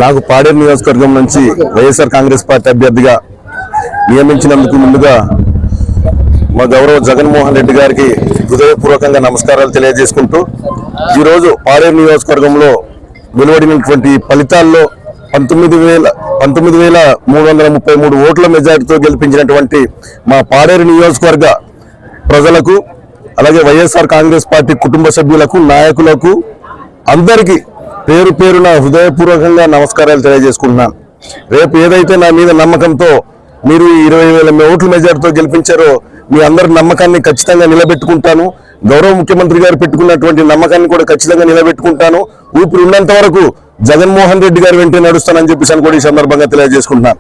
నాకు పాడేరు నియోజకవర్గం నుంచి వైఎస్ఆర్ కాంగ్రెస్ పార్టీ అభ్యర్థిగా నియమించినందుకు ముందుగా మా గౌరవ జగన్మోహన్ రెడ్డి గారికి హృదయపూర్వకంగా నమస్కారాలు తెలియజేసుకుంటూ ఈరోజు పాడేరు నియోజకవర్గంలో వెలువడినటువంటి ఫలితాల్లో 19,333 ఓట్ల మెజార్టీతో గెలిపించినటువంటి మా పాడేరు నియోజకవర్గ ప్రజలకు అలాగే వైఎస్ఆర్ కాంగ్రెస్ పార్టీ కుటుంబ సభ్యులకు నాయకులకు అందరికీ పేరు పేరున హృదయపూర్వకంగా నమస్కారాలు తెలియజేసుకుంటున్నాను. రేపు ఏదైతే నా మీద నమ్మకంతో మీరు 20,000 ఓట్ల మెజార్టీతో గెలిపించారో మీ అందరి నమ్మకాన్ని ఖచ్చితంగా నిలబెట్టుకుంటాను. గౌరవ ముఖ్యమంత్రి గారు పెట్టుకున్నటువంటి నమ్మకాన్ని కూడా ఖచ్చితంగా నిలబెట్టుకుంటాను. ఊపిరి ఉన్నంత వరకు జగన్మోహన్ రెడ్డి గారు వెంటే నడుస్తానని చెప్పేసి కూడా ఈ సందర్భంగా తెలియజేసుకుంటున్నాను.